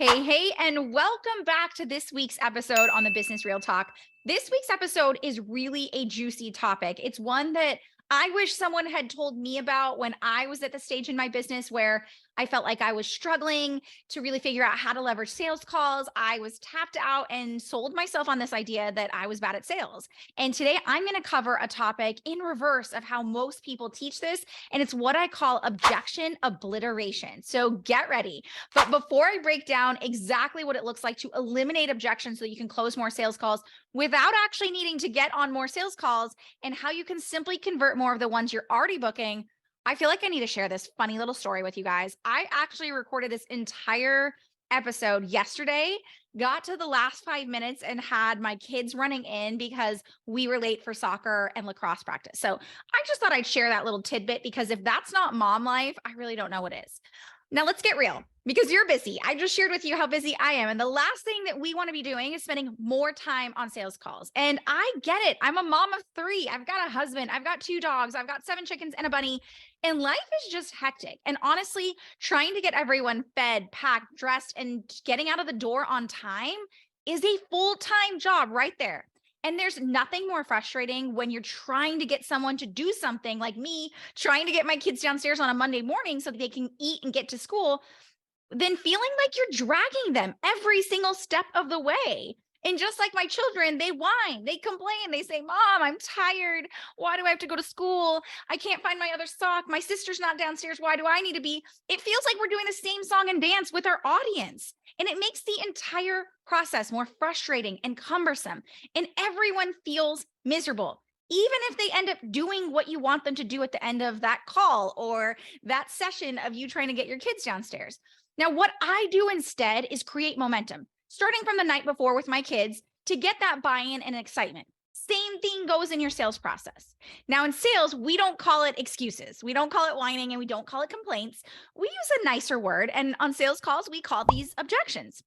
Hey, and welcome back to this week's episode on the Business Real Talk. This week's episode is really a juicy topic. It's one that I wish someone had told me about when I was at the stage in my business where I felt like I was struggling to really figure out how to leverage sales calls. I was tapped out and sold myself on this idea that I was bad at sales. And today I'm going to cover a topic in reverse of how most people teach this. And it's what I call objection obliteration. So get ready. But before I break down exactly what it looks like to eliminate objections so that you can close more sales calls without actually needing to get on more sales calls and how you can simply convert more of the ones you're already booking, I feel like I need to share this funny little story with you guys. I actually recorded this entire episode yesterday, got to the last 5 minutes and had my kids running in because we were late for soccer and lacrosse practice. So I just thought I'd share that little tidbit because if that's not mom life, I really don't know what is. Now let's get real because you're busy. I just shared with you how busy I am. And the last thing that we want to be doing is spending more time on sales calls. And I get it. I'm a mom of 3. I've got a husband. I've got 2 dogs. I've got 7 chickens and a bunny. And life is just hectic. And honestly, trying to get everyone fed, packed, dressed, and getting out of the door on time is a full-time job right there. And there's nothing more frustrating when you're trying to get someone to do something like me, trying to get my kids downstairs on a Monday morning so that they can eat and get to school, than feeling like you're dragging them every single step of the way. And just like my children, they whine, they complain, they say, Mom, I'm tired. Why do I have to go to school? I can't find my other sock. My sister's not downstairs. Why do I need to be? It feels like we're doing the same song and dance with our audience. And it makes the entire process more frustrating and cumbersome. And everyone feels miserable, even if they end up doing what you want them to do at the end of that call or that session of you trying to get your kids downstairs. Now, what I do instead is create momentum, starting from the night before with my kids to get that buy-in and excitement. Same thing goes in your sales process. Now, in sales, we don't call it excuses. We don't call it whining and we don't call it complaints. We use a nicer word. And on sales calls, we call these objections.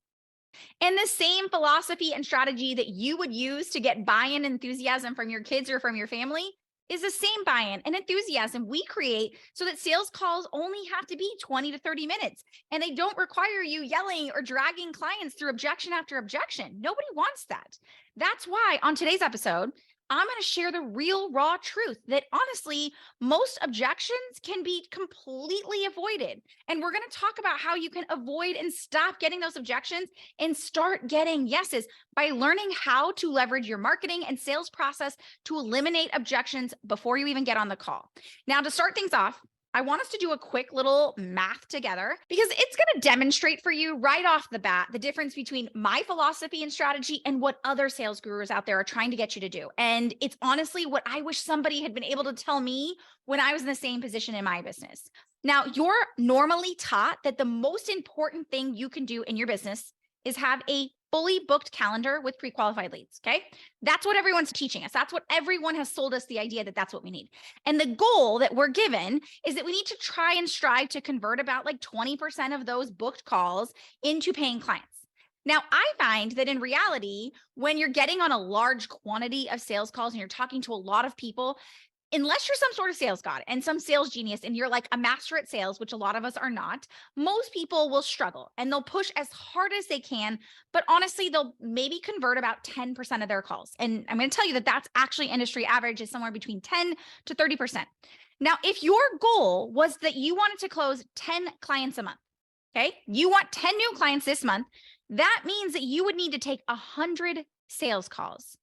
And the same philosophy and strategy that you would use to get buy-in and enthusiasm from your kids or from your family is the same buy-in and enthusiasm we create so that sales calls only have to be 20 to 30 minutes and they don't require you yelling or dragging clients through objection after objection. Nobody wants that. That's why on today's episode, I'm going to share the real raw truth that honestly, most objections can be completely avoided. And we're going to talk about how you can avoid and stop getting those objections and start getting yeses by learning how to leverage your marketing and sales process to eliminate objections before you even get on the call. Now, to start things off, I want us to do a quick little math together because it's going to demonstrate for you right off the bat the difference between my philosophy and strategy and what other sales gurus out there are trying to get you to do. And it's honestly what I wish somebody had been able to tell me when I was in the same position in my business. Now, you're normally taught that the most important thing you can do in your business is have a fully booked calendar with pre-qualified leads, okay? That's what everyone's teaching us. That's what everyone has sold us the idea that that's what we need. And the goal that we're given is that we need to try and strive to convert about like 20% of those booked calls into paying clients. Now, I find that in reality, when you're getting on a large quantity of sales calls and you're talking to a lot of people, unless you're some sort of sales god and some sales genius and you're like a master at sales, which a lot of us are not, most people will struggle and they'll push as hard as they can. But honestly, they'll maybe convert about 10% of their calls. And I'm going to tell you that that's actually industry average is somewhere between 10 to 30%. Now, if your goal was that you wanted to close 10 clients a month, okay, you want 10 new clients this month, that means that you would need to take 100 sales calls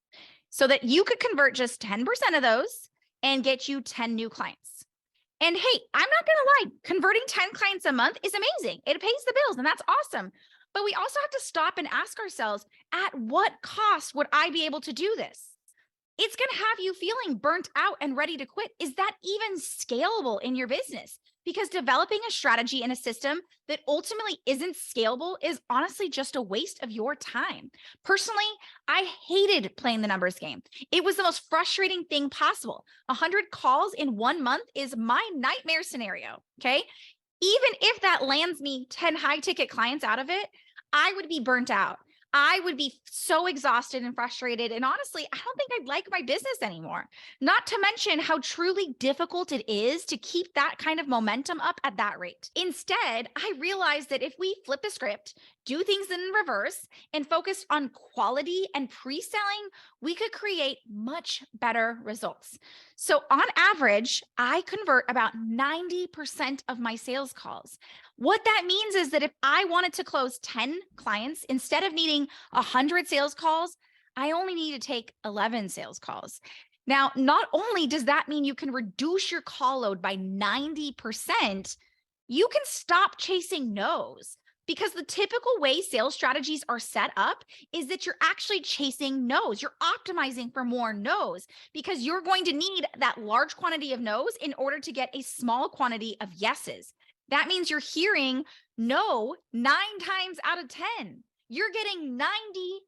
so that you could convert just 10% of those and get you 10 new clients. And hey, I'm not going to lie, converting 10 clients a month is amazing. It pays the bills and that's awesome. But we also have to stop and ask ourselves, at what cost would I be able to do this? It's going to have you feeling burnt out and ready to quit. Is that even scalable in your business? Because developing a strategy and a system that ultimately isn't scalable is honestly just a waste of your time. Personally, I hated playing the numbers game. It was the most frustrating thing possible. 100 calls in 1 month is my nightmare scenario, okay? Even if that lands me 10 high ticket clients out of it, I would be burnt out. I would be so exhausted and frustrated. And honestly, I don't think I'd like my business anymore. Not to mention how truly difficult it is to keep that kind of momentum up at that rate. Instead, I realized that if we flip the script, do things in reverse, and focus on quality and pre-selling, we could create much better results. So on average, I convert about 90% of my sales calls. What that means is that if I wanted to close 10 clients, instead of needing 100 sales calls, I only need to take 11 sales calls. Now, not only does that mean you can reduce your call load by 90%, you can stop chasing no's. Because the typical way sales strategies are set up is that you're actually chasing no's. You're optimizing for more no's because you're going to need that large quantity of no's in order to get a small quantity of yeses. That means you're hearing no 9 times out of 10. You're getting 90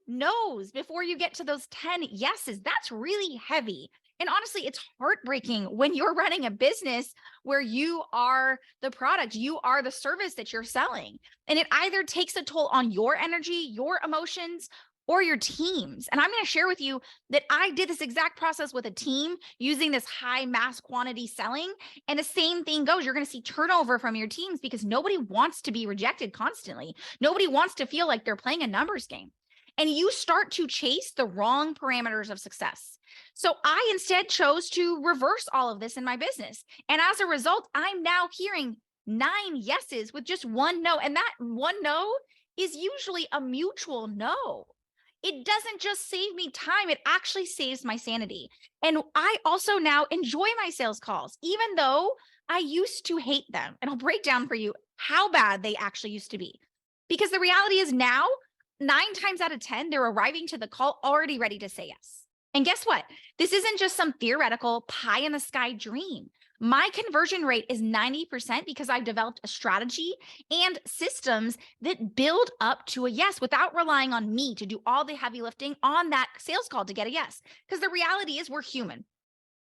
no's before you get to those 10 yeses. That's really heavy. And honestly, it's heartbreaking when you're running a business where you are the product, you are the service that you're selling. And it either takes a toll on your energy, your emotions, or your teams. And I'm going to share with you that I did this exact process with a team using this high mass quantity selling. And the same thing goes. You're going to see turnover from your teams because nobody wants to be rejected constantly. Nobody wants to feel like they're playing a numbers game. And you start to chase the wrong parameters of success. So I instead chose to reverse all of this in my business. And as a result, I'm now hearing 9 yeses with just one no. And that one no is usually a mutual no. It doesn't just save me time, it actually saves my sanity. And I also now enjoy my sales calls, even though I used to hate them. And I'll break down for you how bad they actually used to be. Because the reality is now, 9 times out of 10, they're arriving to the call already ready to say yes. And guess what? This isn't just some theoretical pie in the sky dream. My conversion rate is 90% because I've developed a strategy and systems that build up to a yes without relying on me to do all the heavy lifting on that sales call to get a yes. Because the reality is we're human.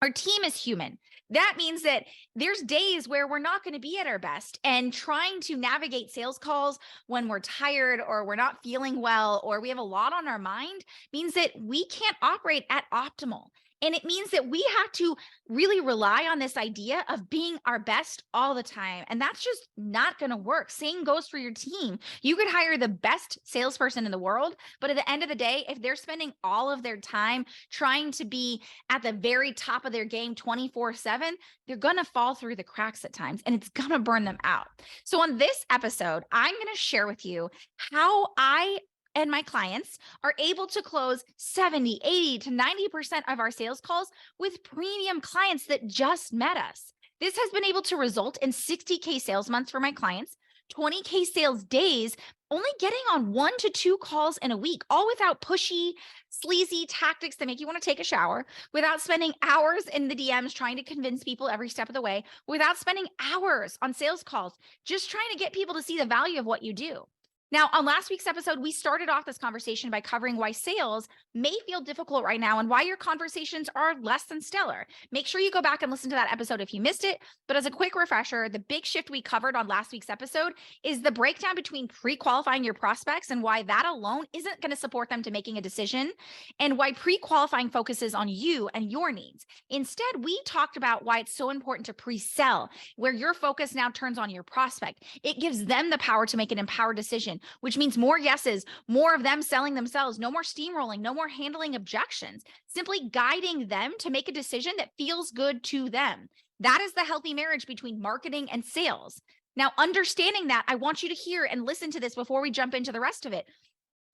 Our team is human. That means that there's days where we're not going to be at our best, and trying to navigate sales calls when we're tired or we're not feeling well or we have a lot on our mind means that we can't operate at optimal. And it means that we have to really rely on this idea of being our best all the time. And that's just not going to work. Same goes for your team. You could hire the best salesperson in the world, but at the end of the day, if they're spending all of their time trying to be at the very top of their game 24/7, they're going to fall through the cracks at times and it's going to burn them out. So on this episode, I'm going to share with you how I and my clients are able to close 70, 80 to 90% of our sales calls with premium clients that just met us. This has been able to result in 60K sales months for my clients, 20K sales days, only getting on 1 to 2 calls in a week, all without pushy, sleazy tactics that make you want to take a shower, without spending hours in the DMs trying to convince people every step of the way, without spending hours on sales calls, just trying to get people to see the value of what you do. Now, on last week's episode, we started off this conversation by covering why sales may feel difficult right now and why your conversations are less than stellar. Make sure you go back and listen to that episode if you missed it. But as a quick refresher, the big shift we covered on last week's episode is the breakdown between pre-qualifying your prospects and why that alone isn't going to support them to making a decision, and why pre-qualifying focuses on you and your needs. Instead, we talked about why it's so important to pre-sell, where your focus now turns on your prospect. It gives them the power to make an empowered decision, which means more yeses, more of them selling themselves, no more steamrolling, no more handling objections, simply guiding them to make a decision that feels good to them. That is the healthy marriage between marketing and sales. Now, understanding that, I want you to hear and listen to this before we jump into the rest of it.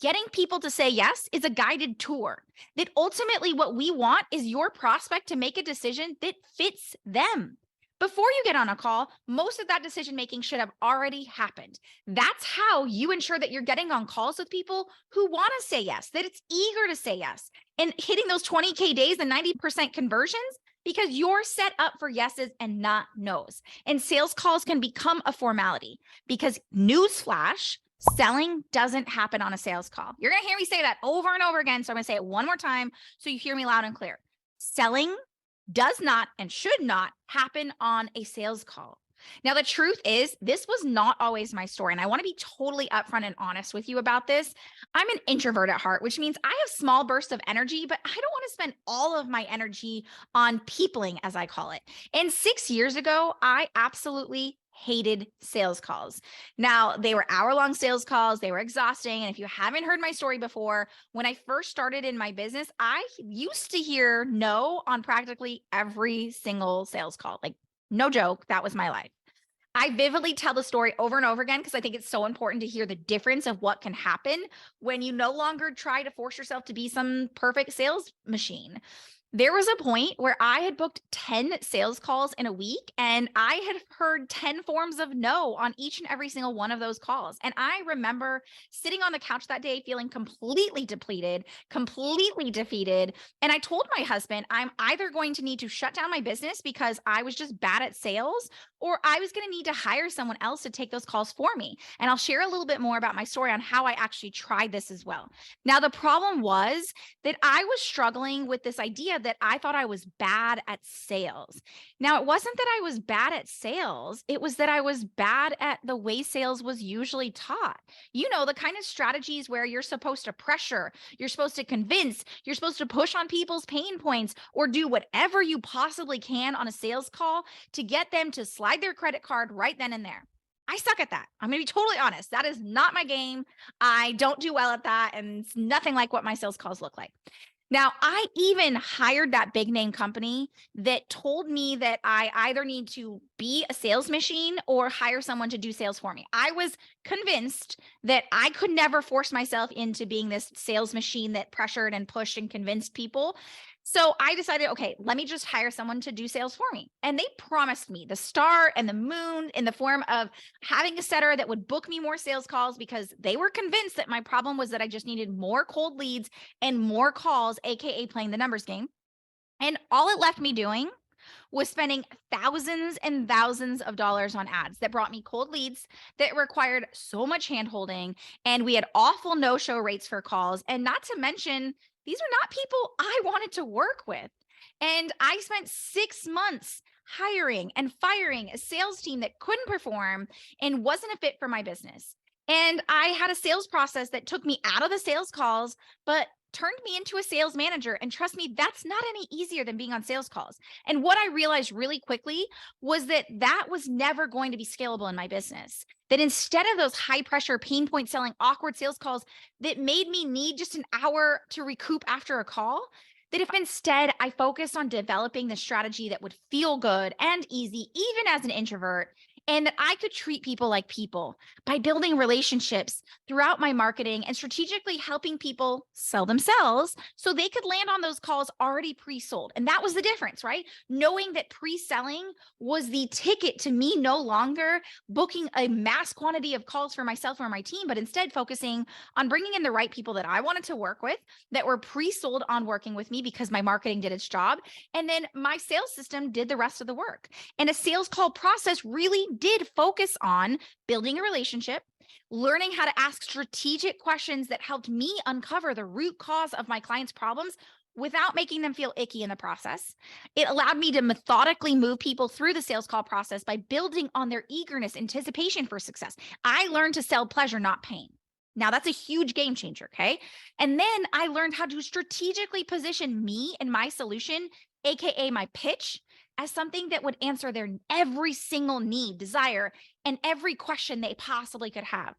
Getting people to say yes is a guided tour. That ultimately what we want is your prospect to make a decision that fits them. Before you get on a call, most of that decision-making should have already happened. That's how you ensure that you're getting on calls with people who want to say yes, that it's eager to say yes, and hitting those 20K days and 90% conversions because you're set up for yeses and not nos. And sales calls can become a formality because newsflash, selling doesn't happen on a sales call. You're going to hear me say that over and over again. So I'm going to say it one more time so you hear me loud and clear. Selling does not and should not happen on a sales call. Now, the truth is, this was not always my story. And I want to be totally upfront and honest with you about this. I'm an introvert at heart, which means I have small bursts of energy, but I don't want to spend all of my energy on peopling, as I call it. And 6 years ago, I absolutely hated sales calls. Now, they were hour-long sales calls. They were exhausting. And if you haven't heard my story before, when I first started in my business, I used to hear no on practically every single sales call. Like, no joke, that was my life. I vividly tell the story over and over again because I think it's so important to hear the difference of what can happen when you no longer try to force yourself to be some perfect sales machine. There was a point where I had booked 10 sales calls in a week and I had heard 10 forms of no on each and every single one of those calls. And I remember sitting on the couch that day feeling completely depleted, completely defeated. And I told my husband, I'm either going to need to shut down my business because I was just bad at sales, or I was going to need to hire someone else to take those calls for me. And I'll share a little bit more about my story on how I actually tried this as well. Now, the problem was that I was struggling with this idea that I thought I was bad at sales. Now, it wasn't that I was bad at sales. It was that I was bad at the way sales was usually taught. You know, the kind of strategies where you're supposed to pressure, you're supposed to convince, you're supposed to push on people's pain points or do whatever you possibly can on a sales call to get them to slide their credit card right then and there. I suck at that. I'm going to be totally honest. That is not my game. I don't do well at that. And it's nothing like what my sales calls look like. Now, I even hired that big name company that told me that I either need to be a sales machine or hire someone to do sales for me. I was convinced that I could never force myself into being this sales machine that pressured and pushed and convinced people. So I decided, okay, let me just hire someone to do sales for me. And they promised me the star and the moon in the form of having a setter that would book me more sales calls because they were convinced that my problem was that I just needed more cold leads and more calls, AKA playing the numbers game. And all it left me doing was spending thousands and thousands of dollars on ads that brought me cold leads that required so much handholding. And we had awful no-show rates for calls. And not to mention, these are not people I wanted to work with. And I spent 6 months hiring and firing a sales team that couldn't perform and wasn't a fit for my business. And I had a sales process that took me out of the sales calls, but turned me into a sales manager. And trust me, that's not any easier than being on sales calls. And what I realized really quickly was that that was never going to be scalable in my business. That instead of those high pressure, pain point selling, awkward sales calls that made me need just an hour to recoup after a call, that if instead I focused on developing the strategy that would feel good and easy, even as an introvert, and that I could treat people like people by building relationships throughout my marketing and strategically helping people sell themselves so they could land on those calls already pre-sold. And that was the difference, right? Knowing that pre-selling was the ticket to me no longer booking a mass quantity of calls for myself or my team, but instead focusing on bringing in the right people that I wanted to work with that were pre-sold on working with me because my marketing did its job. And then my sales system did the rest of the work. And a sales call process really did focus on building a relationship, learning how to ask strategic questions that helped me uncover the root cause of my clients' problems without making them feel icky in the process. It allowed me to methodically move people through the sales call process by building on their eagerness, anticipation for success. I learned to sell pleasure, not pain. Now, that's a huge game changer, okay? And then I learned how to strategically position me and my solution, AKA my pitch, as something that would answer their every single need, desire, and every question they possibly could have.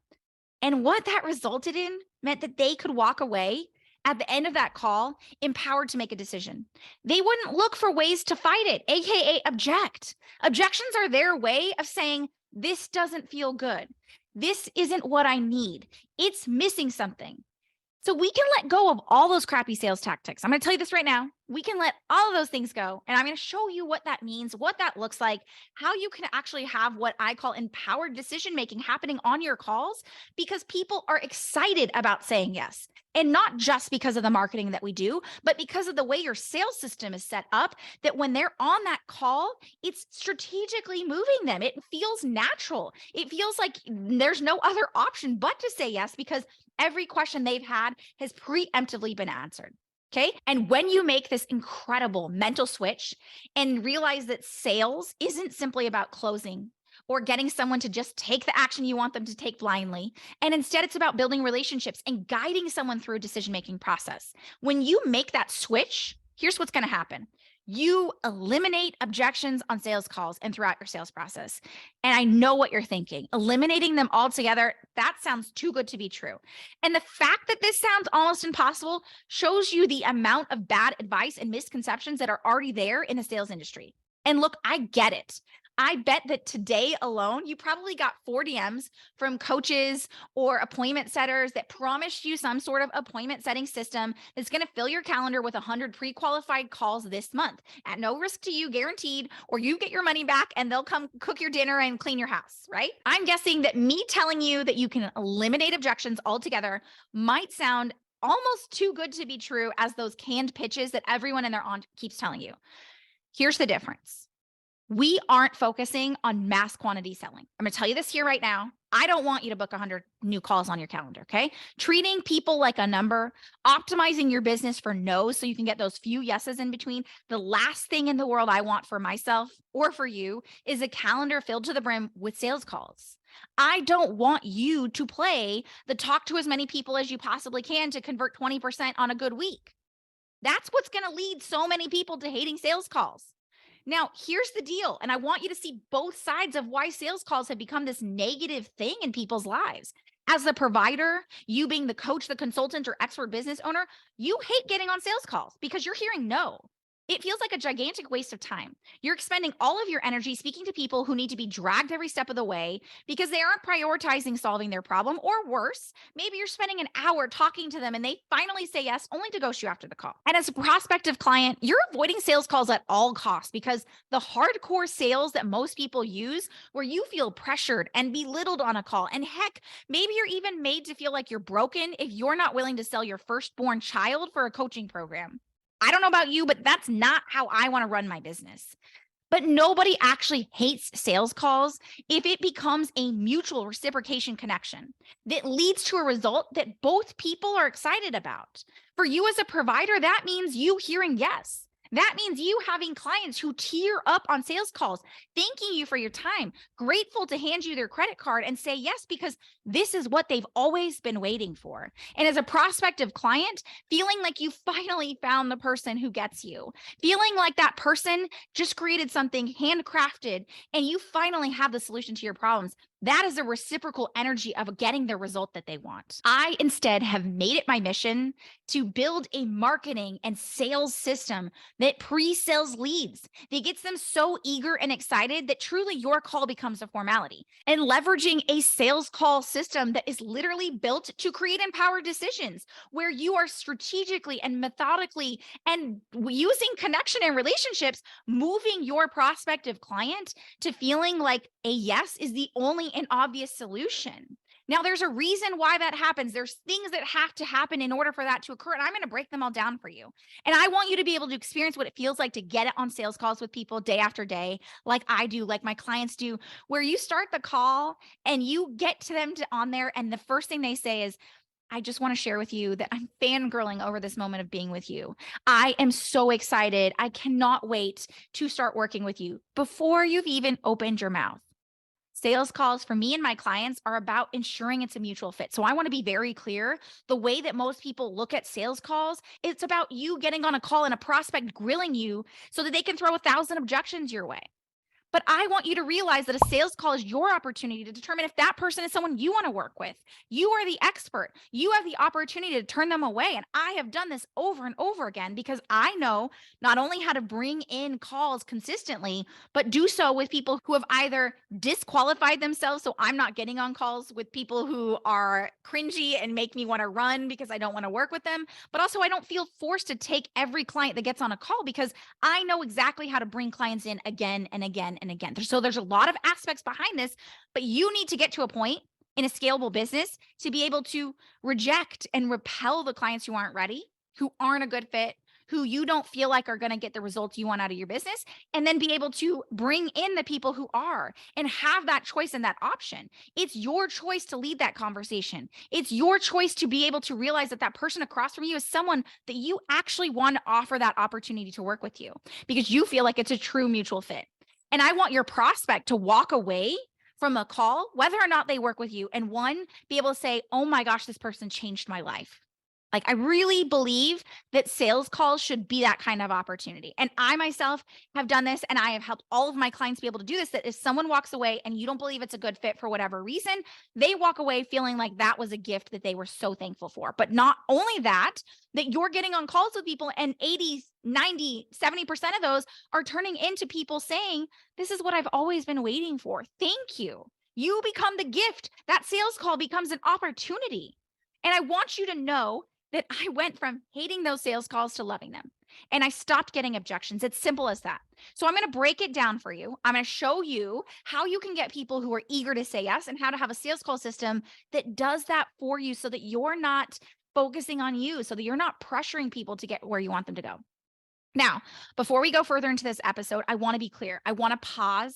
And what that resulted in meant that they could walk away at the end of that call empowered to make a decision. They wouldn't look for ways to fight it, AKA object. Objections are their way of saying, this doesn't feel good. This isn't what I need. It's missing something. So we can let go of all those crappy sales tactics. I'm going to tell you this right now. We can let all of those things go. And I'm going to show you what that means, what that looks like, how you can actually have what I call empowered decision-making happening on your calls because people are excited about saying yes. And not just because of the marketing that we do, but because of the way your sales system is set up, that when they're on that call, it's strategically moving them. It feels natural. It feels like there's no other option but to say yes because every question they've had has preemptively been answered. Okay. And when you make this incredible mental switch and realize that sales isn't simply about closing, or getting someone to just take the action you want them to take blindly. And instead, it's about building relationships and guiding someone through a decision-making process. When you make that switch, here's what's going to happen. You eliminate objections on sales calls and throughout your sales process. And I know what you're thinking. Eliminating them altogether, that sounds too good to be true. And the fact that this sounds almost impossible shows you the amount of bad advice and misconceptions that are already there in the sales industry. And look, I get it. I bet that today alone, you probably got 4 DMs from coaches or appointment setters that promised you some sort of appointment setting system that's going to fill your calendar with 100 pre-qualified calls this month at no risk to you, guaranteed, or you get your money back and they'll come cook your dinner and clean your house, right? I'm guessing that me telling you that you can eliminate objections altogether might sound almost too good to be true as those canned pitches that everyone and their aunt keeps telling you. Here's the difference. We aren't focusing on mass quantity selling. I'm going to tell you this here right now. I don't want you to book 100 new calls on your calendar, okay? Treating people like a number, optimizing your business for no's so you can get those few yeses in between. The last thing in the world I want for myself or for you is a calendar filled to the brim with sales calls. I don't want you to play the talk to as many people as you possibly can to convert 20% on a good week. That's what's going to lead so many people to hating sales calls. Now, here's the deal, and I want you to see both sides of why sales calls have become this negative thing in people's lives. As the provider, you being the coach, the consultant, or expert business owner, you hate getting on sales calls because you're hearing no. It feels like a gigantic waste of time. You're expending all of your energy speaking to people who need to be dragged every step of the way because they aren't prioritizing solving their problem, or worse, maybe you're spending an hour talking to them and they finally say yes, only to ghost you after the call. And as a prospective client, you're avoiding sales calls at all costs because the hardcore sales that most people use, where you feel pressured and belittled on a call, and heck, maybe you're even made to feel like you're broken if you're not willing to sell your firstborn child for a coaching program. I don't know about you, but that's not how I want to run my business. But nobody actually hates sales calls if it becomes a mutual reciprocation connection that leads to a result that both people are excited about. For you as a provider, that means you hearing yes. That means you having clients who tear up on sales calls, thanking you for your time, grateful to hand you their credit card and say yes, because this is what they've always been waiting for. And as a prospective client, feeling like you finally found the person who gets you, feeling like that person just created something handcrafted and you finally have the solution to your problems. That is a reciprocal energy of getting the result that they want. I instead have made it my mission to build a marketing and sales system that pre-sales leads, that gets them so eager and excited that truly your call becomes a formality. And leveraging a sales call system that is literally built to create empowered decisions, where you are strategically and methodically and using connection and relationships, moving your prospective client to feeling like a yes is the only and obvious solution. Now, there's a reason why that happens. There's things that have to happen in order for that to occur. And I'm going to break them all down for you. And I want you to be able to experience what it feels like to get it on sales calls with people day after day, like I do, like my clients do, where you start the call and you get to them on there. And the first thing they say is, I just want to share with you that I'm fangirling over this moment of being with you. I am so excited. I cannot wait to start working with you, before you've even opened your mouth. Sales calls for me and my clients are about ensuring it's a mutual fit. So I want to be very clear. The way that most people look at sales calls, it's about you getting on a call and a prospect grilling you so that they can throw 1,000 objections your way. But I want you to realize that a sales call is your opportunity to determine if that person is someone you want to work with. You are the expert. You have the opportunity to turn them away. And I have done this over and over again because I know not only how to bring in calls consistently, but do so with people who have either disqualified themselves. So I'm not getting on calls with people who are cringy and make me want to run because I don't want to work with them. But also I don't feel forced to take every client that gets on a call because I know exactly how to bring clients in again and again and again. So there's a lot of aspects behind this, but you need to get to a point in a scalable business to be able to reject and repel the clients who aren't ready, who aren't a good fit, who you don't feel like are going to get the results you want out of your business, and then be able to bring in the people who are and have that choice and that option. It's your choice to lead that conversation. It's your choice to be able to realize that that person across from you is someone that you actually want to offer that opportunity to work with you because you feel like it's a true mutual fit. And I want your prospect to walk away from a call, whether or not they work with you, and one, be able to say, oh my gosh, this person changed my life. Like, I really believe that sales calls should be that kind of opportunity. And I myself have done this, and I have helped all of my clients be able to do this, that if someone walks away and you don't believe it's a good fit for whatever reason, they walk away feeling like that was a gift that they were so thankful for. But not only that, that you're getting on calls with people and 80, 90, 70% of those are turning into people saying, this is what I've always been waiting for. Thank you. You become the gift. That sales call becomes an opportunity. And I want you to know that I went from hating those sales calls to loving them. And I stopped getting objections. It's simple as that. So I'm going to break it down for you. I'm going to show you how you can get people who are eager to say yes and how to have a sales call system that does that for you so that you're not focusing on you, so that you're not pressuring people to get where you want them to go. Now, before we go further into this episode, I want to be clear. I want to pause.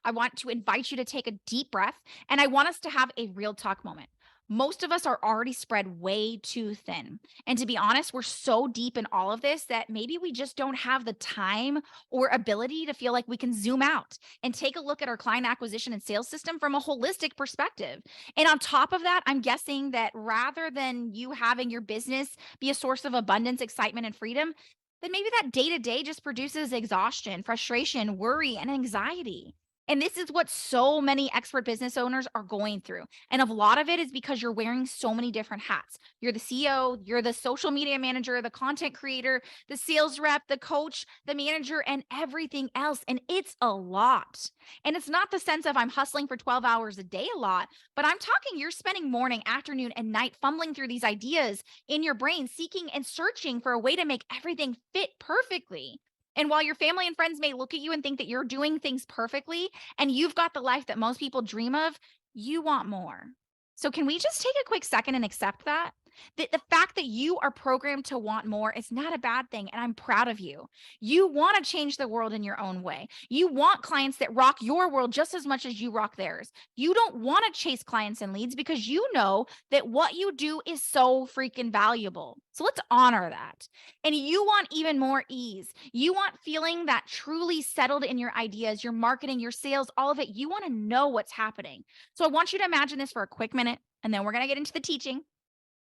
I want to invite you to take a deep breath, and I want us to have a real talk moment. Most of us are already spread way too thin. And to be honest, we're so deep in all of this that maybe we just don't have the time or ability to feel like we can zoom out and take a look at our client acquisition and sales system from a holistic perspective. And on top of that, I'm guessing that rather than you having your business be a source of abundance, excitement, and freedom, then maybe that day-to-day just produces exhaustion, frustration, worry, and anxiety. And this is what so many expert business owners are going through. And a lot of it is because you're wearing so many different hats. You're the CEO, you're the social media manager, the content creator, the sales rep, the coach, the manager, and everything else. And it's a lot. And it's not the sense of I'm hustling for 12 hours a day a lot, but I'm talking you're spending morning, afternoon, and night fumbling through these ideas in your brain, seeking and searching for a way to make everything fit perfectly. And while your family and friends may look at you and think that you're doing things perfectly and you've got the life that most people dream of, you want more. So can we just take a quick second and accept that? That the fact that you are programmed to want more is not a bad thing. And I'm proud of you. You want to change the world in your own way. You want clients that rock your world just as much as you rock theirs. You don't want to chase clients and leads because you know that what you do is so freaking valuable. So let's honor that. And you want even more ease. You want feeling that truly settled in your ideas, your marketing, your sales, all of it. You want to know what's happening. So I want you to imagine this for a quick minute, and then we're going to get into the teaching.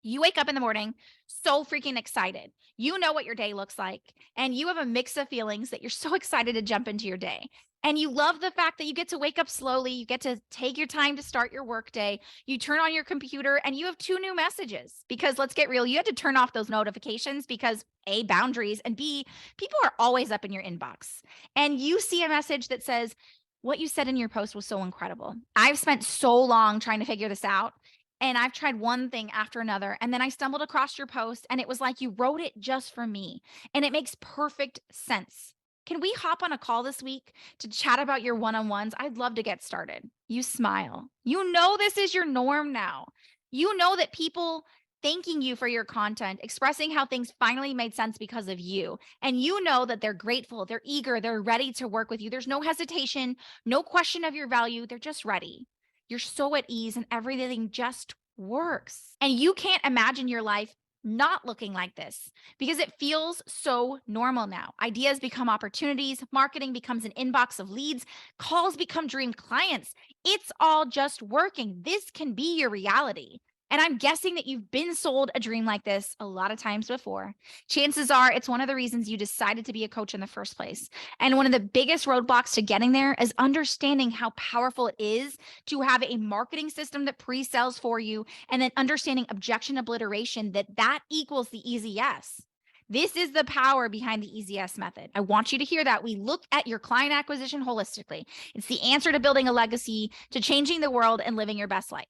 You wake up in the morning so freaking excited. You know what your day looks like, and you have a mix of feelings that you're so excited to jump into your day. And you love the fact that you get to wake up slowly. You get to take your time to start your workday. You turn on your computer and you have 2 new messages because let's get real. You had to turn off those notifications because A, boundaries, and B, people are always up in your inbox. And you see a message that says, what you said in your post was so incredible. I've spent so long trying to figure this out. And I've tried one thing after another. And then I stumbled across your post and it was like you wrote it just for me. And it makes perfect sense. Can we hop on a call this week to chat about your one-on-ones? I'd love to get started. You smile. You know this is your norm now. You know that people thanking you for your content, expressing how things finally made sense because of you. And you know that they're grateful, they're eager, they're ready to work with you. There's no hesitation, no question of your value. They're just ready. You're so at ease and everything just works. And you can't imagine your life not looking like this because it feels so normal now. Ideas become opportunities, marketing becomes an inbox of leads, calls become dream clients. It's all just working. This can be your reality. And I'm guessing that you've been sold a dream like this a lot of times before. Chances are it's one of the reasons you decided to be a coach in the first place. And one of the biggest roadblocks to getting there is understanding how powerful it is to have a marketing system that pre-sells for you and then understanding objection obliteration, that equals the easy yes. This is the power behind the easy yes method. I want you to hear that. We look at your client acquisition holistically. It's the answer to building a legacy, to changing the world and living your best life.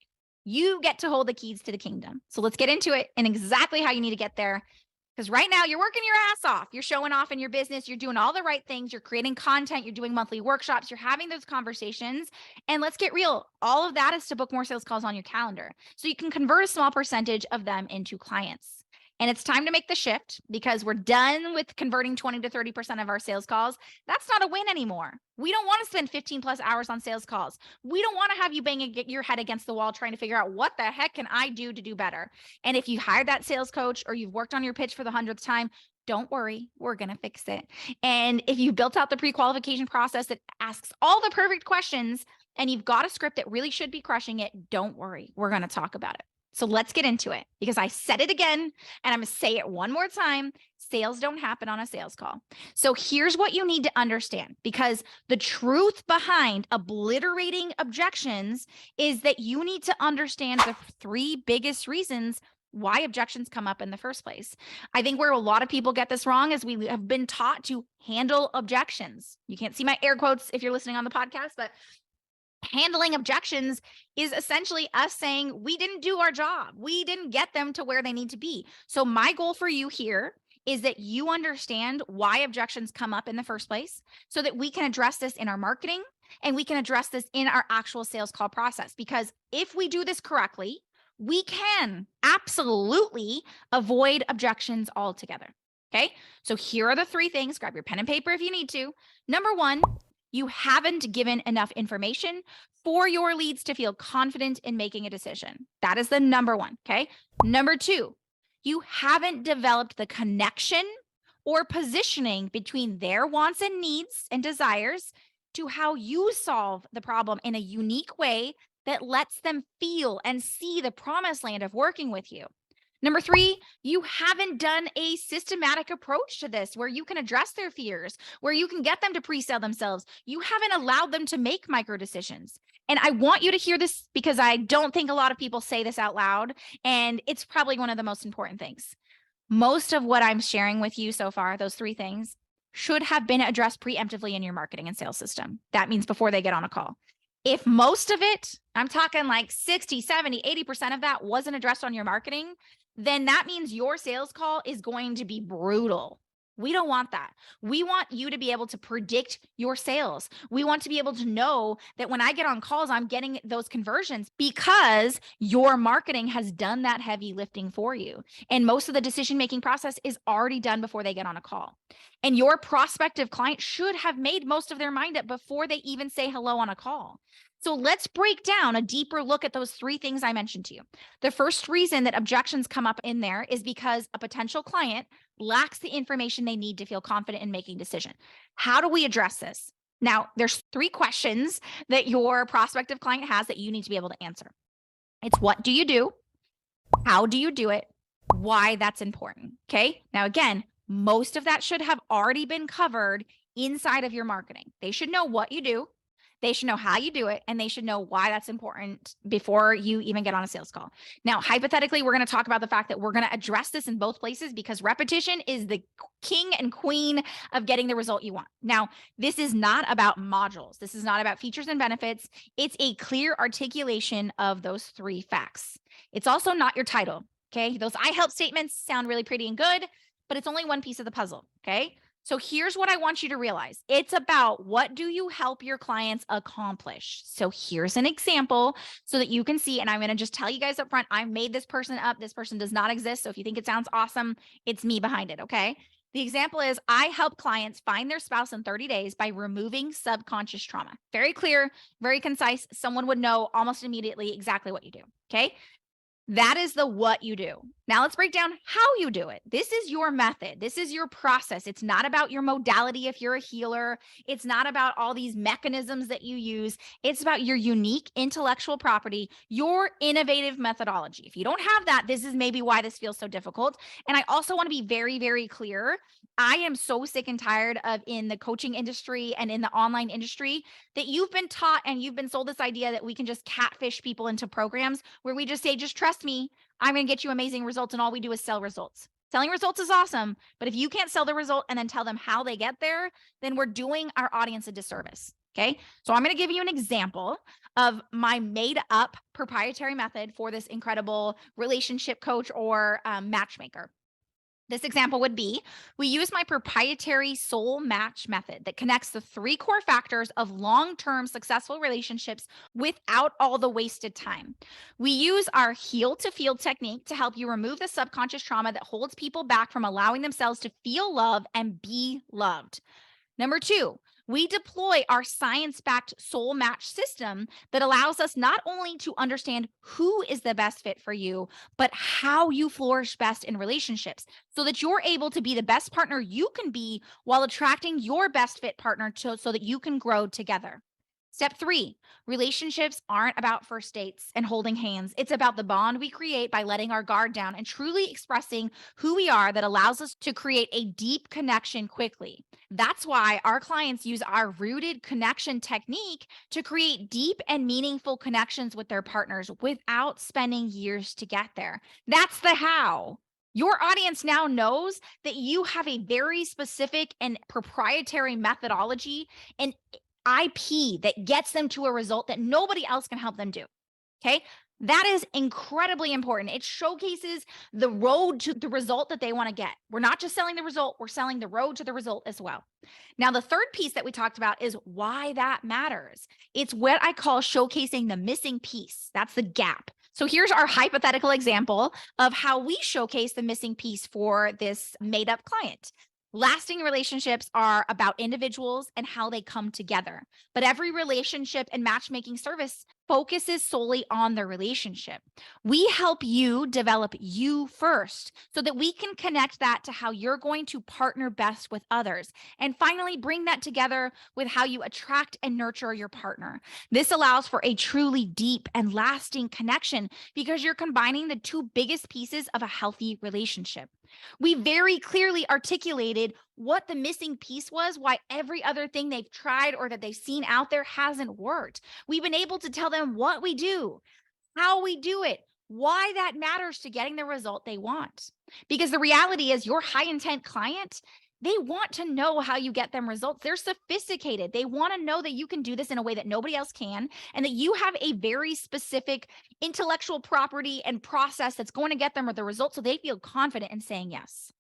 You get to hold the keys to the kingdom. So let's get into it and exactly how you need to get there. Because right now you're working your ass off. You're showing off in your business. You're doing all the right things. You're creating content. You're doing monthly workshops. You're having those conversations. And let's get real. All of that is to book more sales calls on your calendar so you can convert a small percentage of them into clients. And it's time to make the shift because we're done with converting 20 to 30% of our sales calls. That's not a win anymore. We don't want to spend 15 plus hours on sales calls. We don't want to have you banging your head against the wall trying to figure out what the heck can I do to do better. And if you hired that sales coach or you've worked on your pitch for the 100th time, Don't worry, we're going to fix it. And if you've built out the pre-qualification process that asks all the perfect questions and you've got a script that really should be crushing it, don't worry, we're going to talk about it. So let's get into it because I said it again and I'm going to say it one more time. Sales don't happen on a sales call. So here's what you need to understand, because the truth behind obliterating objections is that you need to understand the three biggest reasons why objections come up in the first place. I think where a lot of people get this wrong is we have been taught to handle objections. You can't see my air quotes if you're listening on the podcast, but handling objections is essentially us saying we didn't do our job. We didn't get them to where they need to be. So my goal for you here is that you understand why objections come up in the first place so that we can address this in our marketing and we can address this in our actual sales call process. Because if we do this correctly, we can absolutely avoid objections altogether. Okay. So here are the three things. Grab your pen and paper if you need to. Number one, you haven't given enough information for your leads to feel confident in making a decision. That is the number one. Okay. Number two, you haven't developed the connection or positioning between their wants and needs and desires to how you solve the problem in a unique way that lets them feel and see the promised land of working with you. Number three, you haven't done a systematic approach to this where you can address their fears, where you can get them to pre-sell themselves. You haven't allowed them to make micro decisions. And I want you to hear this because I don't think a lot of people say this out loud, and it's probably one of the most important things. Most of what I'm sharing with you so far, those three things, should have been addressed preemptively in your marketing and sales system. That means before they get on a call. If most of it, I'm talking like 60, 70, 80% of that wasn't addressed on your marketing, then that means your sales call is going to be brutal. We don't want that. We want you to be able to predict your sales. We want to be able to know that when I get on calls, I'm getting those conversions because your marketing has done that heavy lifting for you. And most of the decision-making process is already done before they get on a call. And your prospective client should have made most of their mind up before they even say hello on a call. So let's break down a deeper look at those three things I mentioned to you. The first reason that objections come up in there is because a potential client lacks the information they need to feel confident in making a decision. How do we address this? Now, there's three questions that your prospective client has that you need to be able to answer. It's what do you do? How do you do it? Why that's important. Okay. Now, again, most of that should have already been covered inside of your marketing. They should know what you do. They should know how you do it, and they should know why that's important before you even get on a sales call. Now, hypothetically, we're going to talk about the fact that we're going to address this in both places because repetition is the king and queen of getting the result you want. Now, this is not about modules. This is not about features and benefits. It's a clear articulation of those three facts. It's also not your title, okay? Those I help statements sound really pretty and good, but it's only one piece of the puzzle, okay? So here's what I want you to realize. It's about what do you help your clients accomplish? So here's an example so that you can see, and I'm going to just tell you guys up front, I made this person up. This person does not exist. So if you think it sounds awesome, it's me behind it, okay? The example is I help clients find their spouse in 30 days by removing subconscious trauma. Very clear, very concise. Someone would know almost immediately exactly what you do, okay? That is the what you do. Now let's break down how you do it. This is your method. This is your process. It's not about your modality if you're a healer. It's not about all these mechanisms that you use. It's about your unique intellectual property, your innovative methodology. If you don't have that, this is maybe why this feels so difficult. And I also want to be very, very clear. I am so sick and tired of in the coaching industry and in the online industry that you've been taught and you've been sold this idea that we can just catfish people into programs where we just say, just trust me, I'm going to get you amazing results. And all we do is sell results. Selling results is awesome. But if you can't sell the result and then tell them how they get there, then we're doing our audience a disservice. Okay. So I'm going to give you an example of my made up proprietary method for this incredible relationship coach or matchmaker. This example would be, we use my proprietary soul match method that connects the three core factors of long-term successful relationships without all the wasted time. We use our heal to feel technique to help you remove the subconscious trauma that holds people back from allowing themselves to feel love and be loved. Number two, We deploy our science-backed soul match system that allows us not only to understand who is the best fit for you, but how you flourish best in relationships so that you're able to be the best partner you can be while attracting your best fit partner so that you can grow together. Step 3, relationships aren't about first dates and holding hands. It's about the bond we create by letting our guard down and truly expressing who we are that allows us to create a deep connection quickly. That's why our clients use our rooted connection technique to create deep and meaningful connections with their partners without spending years to get there. That's the how. Your audience now knows that you have a very specific and proprietary methodology and IP that gets them to a result that nobody else can help them do. Okay. That is incredibly important. It showcases the road to the result that they want to get. We're not just selling the result, we're selling the road to the result as well. Now, the third piece that we talked about is why that matters. It's what I call showcasing the missing piece. That's the gap. So here's our hypothetical example of how we showcase the missing piece for this made up client. Lasting relationships are about individuals and how they come together, but every relationship and matchmaking service focuses solely on the relationship. We help you develop you first so that we can connect that to how you're going to partner best with others. And finally, bring that together with how you attract and nurture your partner. This allows for a truly deep and lasting connection because you're combining the two biggest pieces of a healthy relationship. We very clearly articulated what the missing piece was, why every other thing they've tried or that they've seen out there hasn't worked. We've been able to tell them what we do, how we do it, why that matters to getting the result they want. Because the reality is, your high intent client, they want to know how you get them results. They're sophisticated. They want to know that you can do this in a way that nobody else can, and that you have a very specific intellectual property and process that's going to get them the results so they feel confident in saying yes.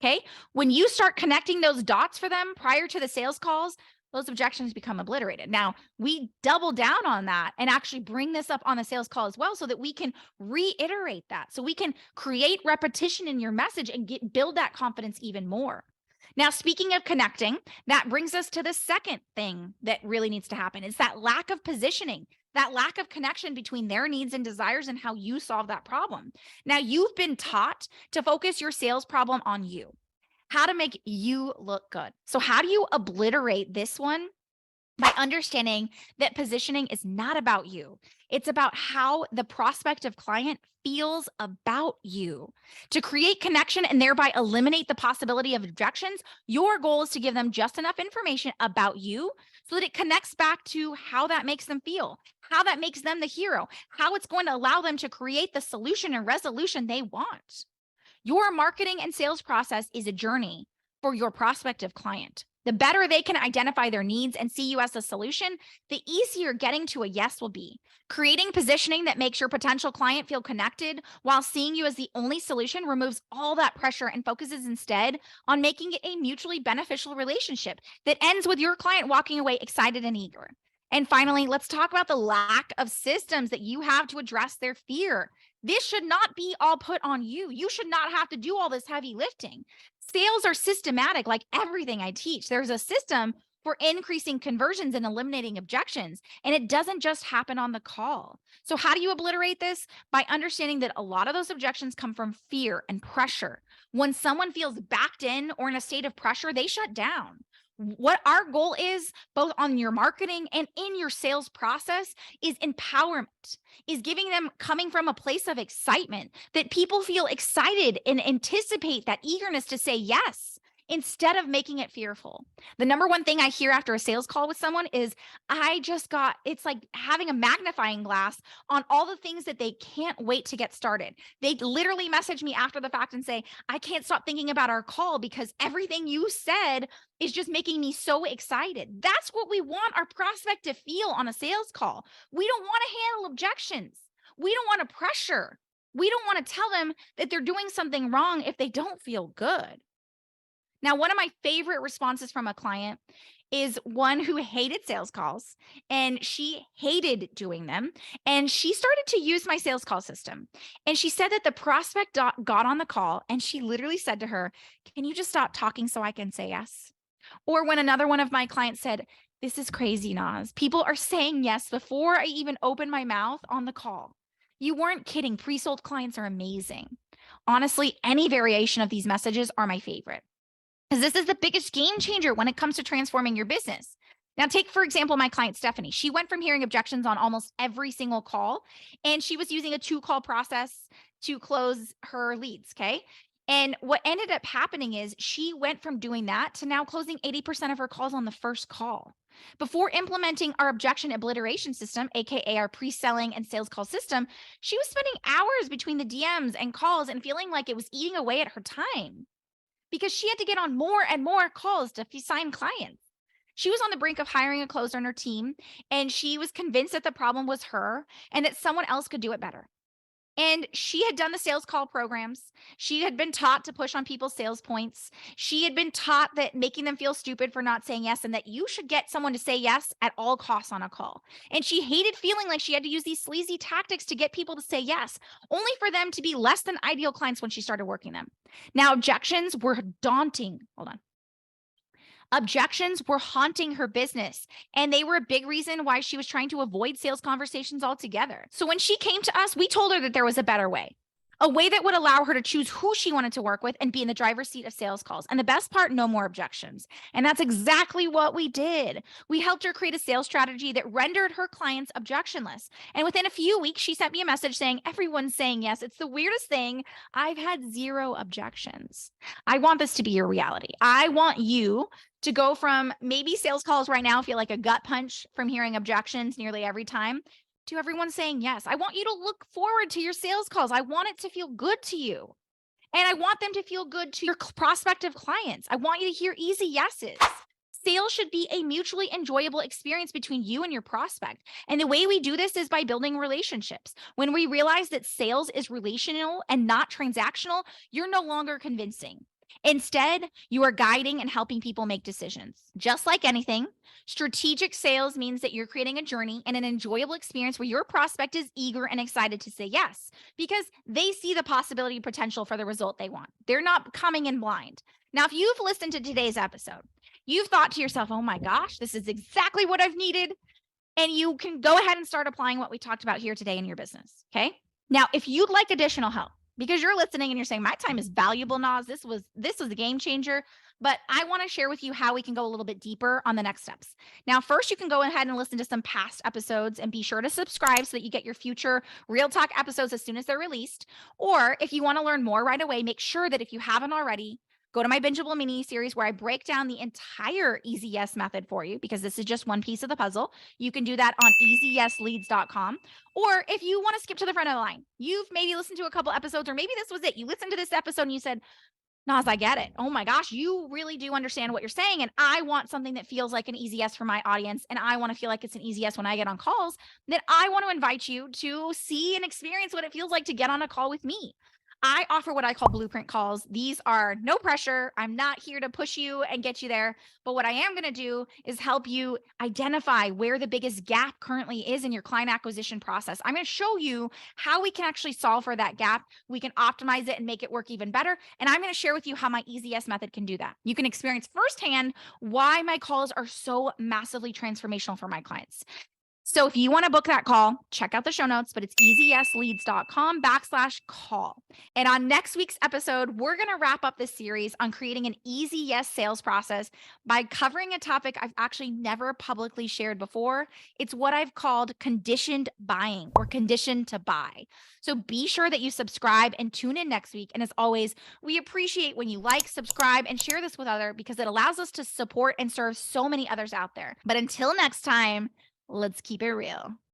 Okay. When you start connecting those dots for them prior to the sales calls, those objections become obliterated. Now, we double down on that and actually bring this up on the sales call as well so that we can reiterate that. So we can create repetition in your message and build that confidence even more. Now, speaking of connecting, that brings us to the second thing that really needs to happen. It's that lack of positioning, that lack of connection between their needs and desires and how you solve that problem. Now, you've been taught to focus your sales problem on you, how to make you look good. So how do you obliterate this one? By understanding that positioning is not about you. It's about how the prospective client feels about you. To create connection and thereby eliminate the possibility of objections, your goal is to give them just enough information about you so that it connects back to how that makes them feel, how that makes them the hero, how it's going to allow them to create the solution and resolution they want. Your marketing and sales process is a journey for your prospective client. The better they can identify their needs and see you as a solution, the easier getting to a yes will be. Creating positioning that makes your potential client feel connected while seeing you as the only solution removes all that pressure and focuses instead on making it a mutually beneficial relationship that ends with your client walking away excited and eager. And finally, let's talk about the lack of systems that you have to address their fear. This should not be all put on you. You should not have to do all this heavy lifting. Sales are systematic, like everything I teach. There's a system for increasing conversions and eliminating objections, and it doesn't just happen on the call. So how do you obliterate this? By understanding that a lot of those objections come from fear and pressure. When someone feels backed in or in a state of pressure, they shut down. What our goal is, both on your marketing and in your sales process, is empowerment, is giving them coming from a place of excitement, that people feel excited and anticipate that eagerness to say yes instead of making it fearful. The number one thing I hear after a sales call with someone is, it's like having a magnifying glass on all the things that they can't wait to get started. They literally message me after the fact and say, I can't stop thinking about our call because everything you said is just making me so excited. That's what we want our prospect to feel on a sales call. We don't want to handle objections. We don't want to pressure. We don't want to tell them that they're doing something wrong if they don't feel good. Now, one of my favorite responses from a client is one who hated sales calls, and she hated doing them. And she started to use my sales call system. And she said that the prospect got on the call and she literally said to her, can you just stop talking so I can say yes? Or when another one of my clients said, "This is crazy, Naz. People are saying yes before I even open my mouth on the call. You weren't kidding. Pre-sold clients are amazing." Honestly, any variation of these messages are my favorite, because this is the biggest game changer when it comes to transforming your business. Now, take, for example, my client, Stephanie. She went from hearing objections on almost every single call, and she was using a 2-call process to close her leads. Okay. And what ended up happening is she went from doing that to now closing 80% of her calls on the first call. Before implementing our objection obliteration system, AKA our pre-selling and sales call system, she was spending hours between the DMs and calls and feeling like it was eating away at her time because she had to get on more and more calls to sign clients. She was on the brink of hiring a closer on her team, and she was convinced that the problem was her and that someone else could do it better. And she had done the sales call programs. She had been taught to push on people's sales points. She had been taught that making them feel stupid for not saying yes and that you should get someone to say yes at all costs on a call. And she hated feeling like she had to use these sleazy tactics to get people to say yes, only for them to be less than ideal clients when she started working them. Now, objections were daunting. Hold on. Objections were haunting her business, and they were a big reason why she was trying to avoid sales conversations altogether. So when she came to us, we told her that there was a better way, a way that would allow her to choose who she wanted to work with and be in the driver's seat of sales calls. And the best part, no more objections. And that's exactly what we did. We helped her create a sales strategy that rendered her clients objectionless. And within a few weeks, she sent me a message saying, "Everyone's saying yes. It's the weirdest thing. I've had 0 objections." I want this to be your reality. I want you to go from maybe sales calls right now feel like a gut punch from hearing objections nearly every time to everyone saying yes. I want you to look forward to your sales calls. I want it to feel good to you. And I want them to feel good to your prospective clients. I want you to hear easy yeses. Sales should be a mutually enjoyable experience between you and your prospect. And the way we do this is by building relationships. When we realize that sales is relational and not transactional, you're no longer convincing. Instead, you are guiding and helping people make decisions. Just like anything, strategic sales means that you're creating a journey and an enjoyable experience where your prospect is eager and excited to say yes because they see the possibility and potential for the result they want. They're not coming in blind. Now, if you've listened to today's episode, you've thought to yourself, "Oh my gosh, this is exactly what I've needed." And you can go ahead and start applying what we talked about here today in your business. Okay. Now, if you'd like additional help, because you're listening and you're saying, "My time is valuable, Naz. This was a game changer," but I want to share with you how we can go a little bit deeper on the next steps. Now, first, you can go ahead and listen to some past episodes and be sure to subscribe so that you get your future Real Talk episodes as soon as they're released. Or if you want to learn more right away, make sure that if you haven't already, go to my bingeable mini series where I break down the entire Easy Yes method for you, because this is just one piece of the puzzle. You can do that on easyesleads.com. Or if you want to skip to the front of the line, you've maybe listened to a couple episodes, or maybe this was it. You listened to this episode and you said, "Naz, I get it. Oh my gosh, you really do understand what you're saying. And I want something that feels like an easy yes for my audience. And I want to feel like it's an easy yes when I get on calls." Then I want to invite you to see and experience what it feels like to get on a call with me. I offer what I call blueprint calls. These are no pressure. I'm not here to push you and get you there. But what I am going to do is help you identify where the biggest gap currently is in your client acquisition process. I'm going to show you how we can actually solve for that gap. We can optimize it and make it work even better. And I'm going to share with you how my Easy Yes method can do that. You can experience firsthand why my calls are so massively transformational for my clients. So if you want to book that call, check out the show notes, but it's easyesleads.com/call. And on next week's episode, we're going to wrap up this series on creating an easy yes sales process by covering a topic I've actually never publicly shared before. It's what I've called conditioned buying, or conditioned to buy. So be sure that you subscribe and tune in next week. And as always, we appreciate when you like, subscribe, and share this with others, because it allows us to support and serve so many others out there. But until next time, let's keep it real.